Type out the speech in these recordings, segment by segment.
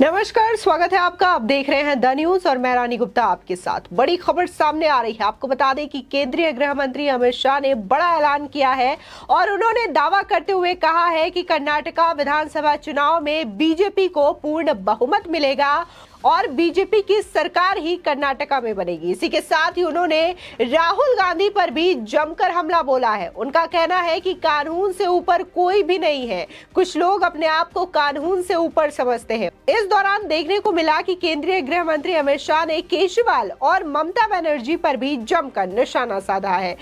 नमस्कार, स्वागत है आपका। आप देख रहे हैं द न्यूज और मैं रानी गुप्ता आपके साथ। बड़ी खबर सामने आ रही है। आपको बता दें कि केंद्रीय गृह मंत्री अमित शाह ने बड़ा ऐलान किया है और उन्होंने दावा करते हुए कहा है कि कर्नाटका विधानसभा चुनाव में बीजेपी को पूर्ण बहुमत मिलेगा और बीजेपी की सरकार ही कर्नाटका में बनेगी। इसी के साथ ही उन्होंने राहुल गांधी पर भी जमकर हमला बोला है। उनका कहना है कि कानून से ऊपर कोई भी नहीं है। कुछ लोग अपने आप को कानून से ऊपर समझते हैं। इस दौरान देखने को मिला कि केंद्रीय गृह मंत्री अमित शाह ने केजरीवाल और ममता बनर्जी पर भी जमकर निशाना साधा है।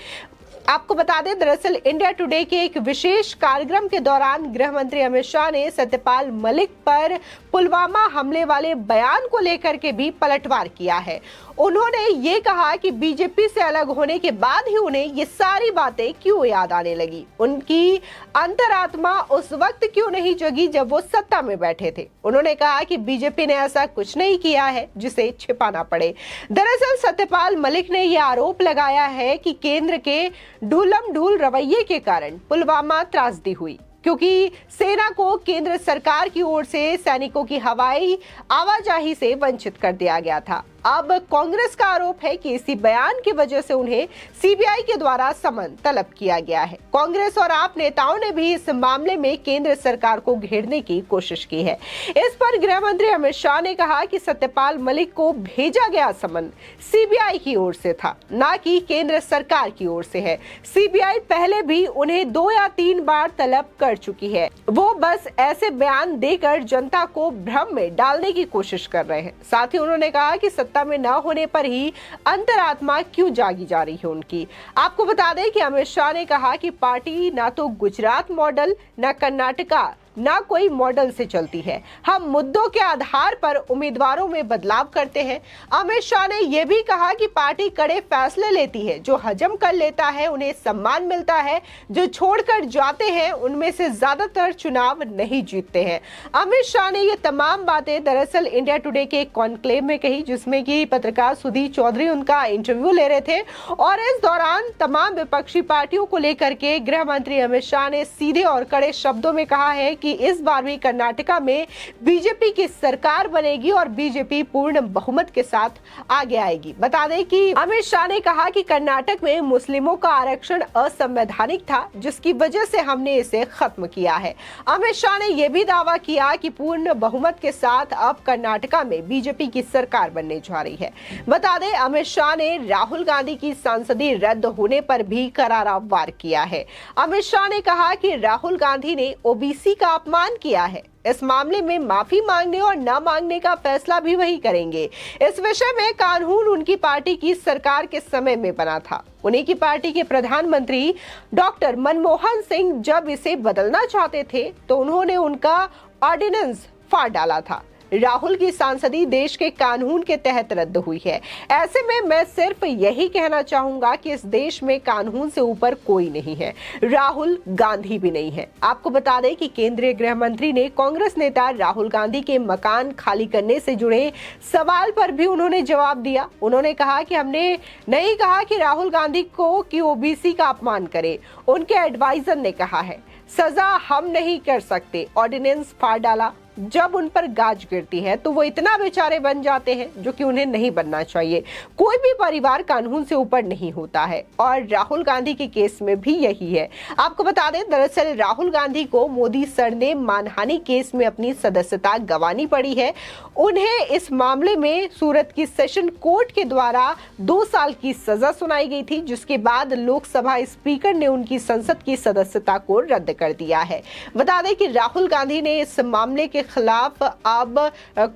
आपको बता दें, दरअसल इंडिया टुडे के एक विशेष कार्यक्रम के दौरान गृह मंत्री अमित शाह ने सत्यपाल मलिक पर पुलवामा हमले वाले बयान को लेकर के भी पलटवार किया है। उन्होंने ये कहा कि बीजेपी से अलग होने के बाद ही उन्हें ये सारी बातें क्यों याद आने लगी। उनकी अंतरात्मा उस वक्त क्यों नहीं जगी जब वो सत्ता में बैठे थे। उन्होंने कहा कि बीजेपी ने ऐसा कुछ नहीं किया है जिसे छिपाना पड़े। दरअसल सत्यपाल मलिक ने यह आरोप लगाया है कि केंद्र के ढूलम ढूल रवैये के कारण पुलवामा त्रासदी हुई, क्योंकि सेना को केंद्र सरकार की ओर से सैनिकों की हवाई आवाजाही से वंचित कर दिया गया था। अब कांग्रेस का आरोप है कि इसी बयान की वजह से उन्हें सीबीआई के द्वारा समन तलब किया गया है। कांग्रेस और आप नेताओं ने भी इस मामले में केंद्र सरकार को घेरने की कोशिश की है। इस पर गृह मंत्री अमित शाह ने कहा कि सत्यपाल मलिक को भेजा गया समन सीबीआई की ओर से था, न कि केंद्र सरकार की ओर से है। सीबीआई पहले भी उन्हें 2 या 3 बार तलब कर चुकी है। वो बस ऐसे बयान देकर जनता को भ्रम में डालने की कोशिश कर रहे हैं। साथ ही उन्होंने कहा कि सत्ता में न होने पर ही अंतरात्मा क्यों जागी जा रही है उनकी। आपको बता दें कि अमित शाह ने कहा कि पार्टी ना तो गुजरात मॉडल, ना कर्नाटका, ना कोई मॉडल से चलती है। हम मुद्दों के आधार पर उम्मीदवारों में बदलाव करते हैं। अमित शाह ने यह भी कहा कि पार्टी कड़े फैसले लेती है। जो हजम कर लेता है उन्हें सम्मान मिलता है, जो छोड़कर जाते हैं उनमें से ज्यादातर चुनाव नहीं जीतते हैं। अमित शाह ने ये तमाम बातें दरअसल इंडिया टुडे के एक कॉन्क्लेव में कही, जिसमें कि पत्रकार सुधीर चौधरी उनका इंटरव्यू ले रहे थे और इस दौरान तमाम विपक्षी पार्टियों को लेकर के गृह मंत्री अमित शाह ने सीधे और कड़े शब्दों में कहा है कि इस बार भी कर्नाटका में बीजेपी की सरकार बनेगी और बीजेपी पूर्ण बहुमत के साथ आगे आएगी। बता दें कि अमित शाह ने कहा कि कर्नाटक में मुस्लिमों का आरक्षण असंवैधानिक था, जिसकी वजह से हमने इसे खत्म किया है। अमित शाह ने यह भी दावा किया कि पूर्ण बहुमत के साथ अब कर्नाटका में बीजेपी की सरकार बनने जा रही है। बता दें, अमित शाह ने राहुल गांधी की सांसदी रद्द होने पर भी करारा वार किया है। अमित शाह ने कहा कि राहुल गांधी ने ओबीसी का अपमान किया है। इस मामले में माफी मांगने और न मांगने का फैसला भी वही करेंगे। इस विषय में कानून उनकी पार्टी की सरकार के समय में बना था। उन्हीं की पार्टी के प्रधानमंत्री डॉक्टर मनमोहन सिंह जब इसे बदलना चाहते थे तो उन्होंने उनका ऑर्डिनेंस फाड़ डाला था। राहुल की सांसदी देश के कानून के तहत रद्द हुई है। ऐसे में मैं सिर्फ यही कहना चाहूंगा कि इस देश में कानून से ऊपर कोई नहीं है, राहुल गांधी भी नहीं है। आपको बता दें कि केंद्रीय गृह मंत्री ने कांग्रेस नेता राहुल गांधी के मकान खाली करने से जुड़े सवाल पर भी उन्होंने जवाब दिया। उन्होंने कहा कि हमने नहीं कहा कि राहुल गांधी को कि ओबीसी का अपमान करे। उनके एडवाइजर ने कहा है सजा हम नहीं कर सकते, ऑर्डिनेंस फाड़ डाला। जब उन पर गाज गिरती है तो वो इतना बेचारे बन जाते हैं जो कि उन्हें नहीं बनना चाहिए। कोई भी परिवार कानून से ऊपर नहीं होता है और राहुल गांधी के केस में भी यही है। आपको बता दें, दरअसल राहुल गांधी को मोदी सर ने मानहानि केस में अपनी सदस्यता गंवानी पड़ी है। उन्हें इस मामले में सूरत की सेशन कोर्ट के द्वारा 2 साल की सजा सुनाई गई थी, जिसके बाद लोकसभा स्पीकर ने उनकी संसद की सदस्यता को रद्द कर दिया है। बता दें कि राहुल गांधी ने इस मामले के खिलाफ अब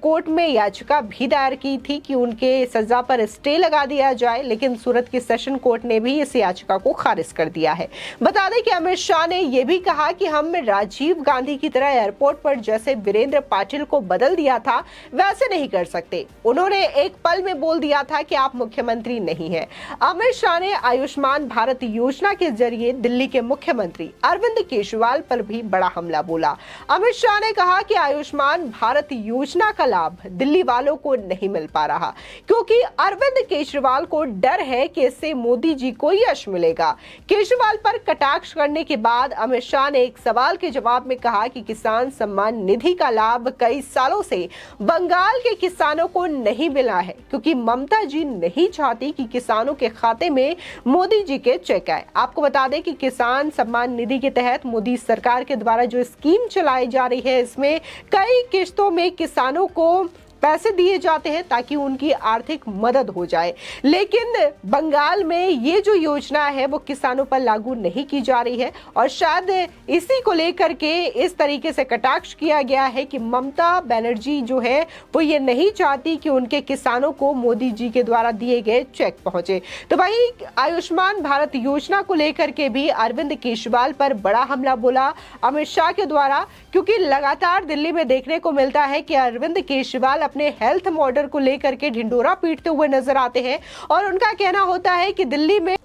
कोर्ट में याचिका भी दायर की थी कि उनके सजा पर स्टे लगा दिया जाए, लेकिन सूरत की सेशन कोर्ट ने भी इस याचिका को खारिज कर दिया है। बता दें कि अमित शाह ने यह भी कहा कि हम राजीव गांधी की तरह एयरपोर्ट पर जैसे वीरेंद्र पाटिल को बदल दिया था वैसे नहीं कर सकते। उन्होंने एक पल में बोल दिया था कि आप मुख्यमंत्री नहीं है। अमित शाह ने आयुष्मान भारत योजना के जरिए दिल्ली के मुख्यमंत्री अरविंद केजरीवाल पर भी बड़ा हमला बोला। अमित शाह ने कहा कि आयुष्मान भारत योजना का लाभ दिल्ली वालों को नहीं मिल पा रहा, क्योंकि अरविंद केजरीवाल को डर है कि इससे मोदी जी को यश मिलेगा। केजरीवाल पर कटाक्ष करने के बाद अमित शाह ने एक सवाल के जवाब में कहा कि किसान सम्मान निधि का लाभ कई सालों से बंगाल के किसानों को नहीं मिला है, क्योंकि ममता जी नहीं चाहती कि किसानों के खाते में मोदी जी के चेक आए। आपको बता दें कि किसान सम्मान निधि के तहत मोदी सरकार के द्वारा जो स्कीम चलाई जा रही है, इसमें कई किश्तों में किसानों को पैसे दिए जाते हैं ताकि उनकी आर्थिक मदद हो जाए। लेकिन बंगाल में ये जो योजना है वो किसानों पर लागू नहीं की जा रही है, और शायद इसी को लेकर के इस तरीके से कटाक्ष किया गया है कि ममता बनर्जी जो है वो ये नहीं चाहती कि उनके किसानों को मोदी जी के द्वारा दिए गए चेक पहुंचे। तो वही आयुष्मान भारत योजना को लेकर के भी अरविंद केजरीवाल पर बड़ा हमला बोला अमित शाह के द्वारा, क्योंकि लगातार दिल्ली में देखने को मिलता है कि अरविंद केजरीवाल अपने हेल्थ मॉडल को लेकर के ढिंडोरा पीटते हुए नजर आते हैं, और उनका कहना होता है कि दिल्ली में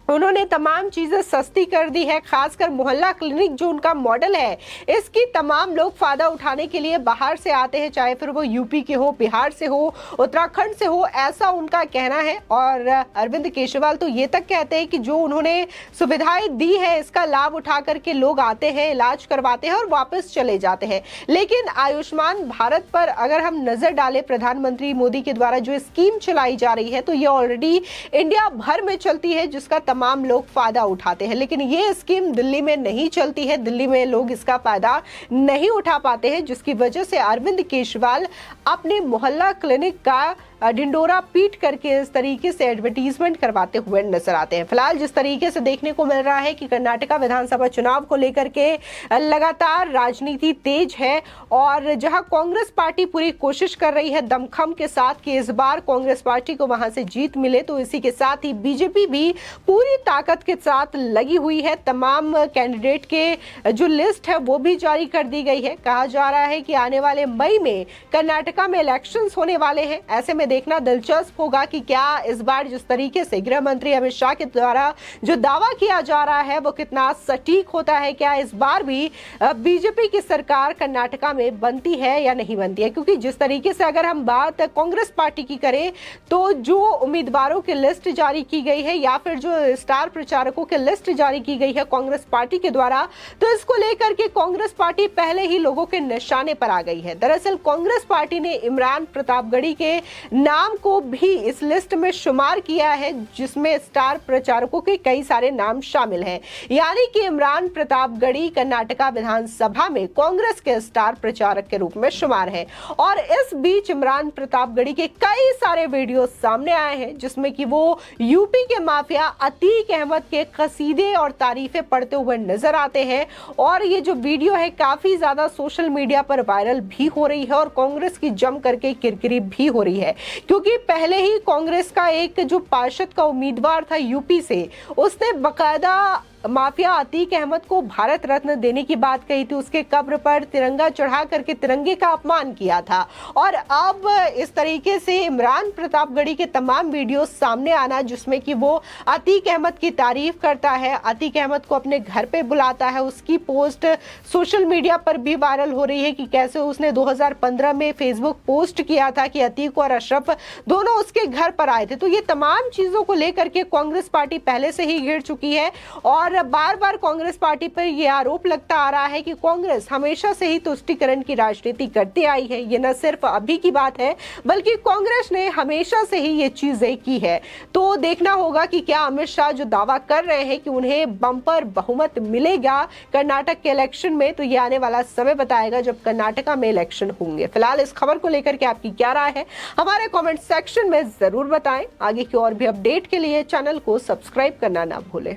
उन्होंने तमाम चीजें सस्ती कर दी है, खासकर मोहल्ला क्लिनिक जो उनका मॉडल है, इसकी तमाम लोग फायदा उठाने के लिए बाहर से आते हैं, चाहे फिर वो यूपी के हो, बिहार से हो, उत्तराखंड से हो, ऐसा उनका कहना है। और अरविंद केजरीवाल तो ये तक कहते हैं कि जो उन्होंने सुविधाएं दी है इसका लाभ उठा करके लोग आते हैं, इलाज करवाते हैं और वापस चले जाते हैं। लेकिन आयुष्मान भारत पर अगर हम नजर डालें, प्रधानमंत्री मोदी के द्वारा जो स्कीम चलाई जा रही है, तो ये ऑलरेडी इंडिया भर में चलती है, जिसका तमाम लोग फायदा उठाते हैं। लेकिन ये स्कीम दिल्ली में नहीं चलती है, दिल्ली में लोग इसका फायदा नहीं उठा पाते हैं, जिसकी वजह से अरविंद केजरीवाल अपने मोहल्ला क्लिनिक का ढिंडोरा पीट करके इस तरीके से एडवर्टीजमेंट करवाते हुए नजर आते हैं। फिलहाल जिस तरीके से देखने को मिल रहा है कि कर्नाटका विधानसभा चुनाव को लेकर के लगातार राजनीति तेज है, और जहां कांग्रेस पार्टी पूरी कोशिश कर रही है दमखम के साथ कि इस बार कांग्रेस पार्टी को वहां से जीत मिले, तो इसी के साथ ही बीजेपी भी पूरी ताकत के साथ लगी हुई है। तमाम कैंडिडेट के जो लिस्ट है वो भी जारी कर दी गई है। कहा जा रहा है कि आने वाले मई में कर्नाटका में इलेक्शंस होने वाले हैं। ऐसे में देखना दिलचस्प होगा कि क्या इस बार जिस तरीके से गृह मंत्री अमित शाह के द्वारा जो दावा किया जा रहा है वो कितना सटीक होता है। क्या इस बार भी बीजेपी की सरकार कर्नाटका में बनती है या नहीं बनती है, क्योंकि जिस तरीके से अगर हम बात कांग्रेस पार्टी की करें तो जो उम्मीदवारों की लिस्ट जारी की गई है या फिर जो स्टार प्रचारकों की लिस्ट जारी की गई है कांग्रेस पार्टी के द्वारा, तो इसको लेकर के कांग्रेस पार्टी पहले ही लोगों के निशाने पर आ गई है। दरअसल कांग्रेस पार्टी ने इमरान प्रतापगढ़ी के नाम को भी इस लिस्ट में शुमार किया है, जिसमें स्टार प्रचारकों के कई सारे नाम शामिल हैं। यानी कि इमरान प्रतापगढ़ी कर्नाटका विधानसभा में कांग्रेस के स्टार प्रचारक के रूप में शुमार है। और इस बीच इमरान प्रतापगढ़ी के कई सारे वीडियो सामने आए हैं, जिसमें कि वो यूपी के माफिया अतीक अहमद के कसीदे और तारीफें पढ़ते हुए नजर आते हैं। और ये जो वीडियो है काफी ज्यादा सोशल मीडिया पर वायरल भी हो रही है और कांग्रेस की जम करके किरकिरी भी हो रही है, क्योंकि पहले ही कांग्रेस का एक जो पार्षद का उम्मीदवार था यूपी से, उसने बकायदा माफिया अतीक अहमद को भारत रत्न देने की बात कही थी, उसके कब्र पर तिरंगा चढ़ा करके तिरंगे का अपमान किया था। और अब इस तरीके से इमरान प्रतापगढ़ी के तमाम वीडियो सामने आना, जिसमें कि वो अतीक अहमद की तारीफ करता है, अतीक अहमद को अपने घर पे बुलाता है, उसकी पोस्ट सोशल मीडिया पर भी वायरल हो रही है कि कैसे उसने 2015 में फेसबुक पोस्ट किया था कि अतीक और अशरफ दोनों उसके घर पर आए थे। तो ये तमाम चीजों को लेकर के कांग्रेस पार्टी पहले से ही घिर चुकी है, और बार बार कांग्रेस पार्टी पर यह आरोप लगता आ रहा है कि कांग्रेस हमेशा से ही तुष्टीकरण की राजनीति करती आई है। ये न सिर्फ अभी की बात है, बल्कि कांग्रेस ने हमेशा से ही ये चीजें की है। तो देखना होगा कि क्या अमित शाह जो दावा कर रहे हैं कि उन्हें बम्पर बहुमत मिलेगा कर्नाटक के इलेक्शन में, तो ये आने वाला समय बताएगा जब कर्नाटका में इलेक्शन होंगे। फिलहाल इस खबर को लेकर के आपकी क्या राय है, हमारे कमेंट सेक्शन में जरूर बताएं। आगे की और भी अपडेट के लिए चैनल को सब्सक्राइब करना ना भूलें।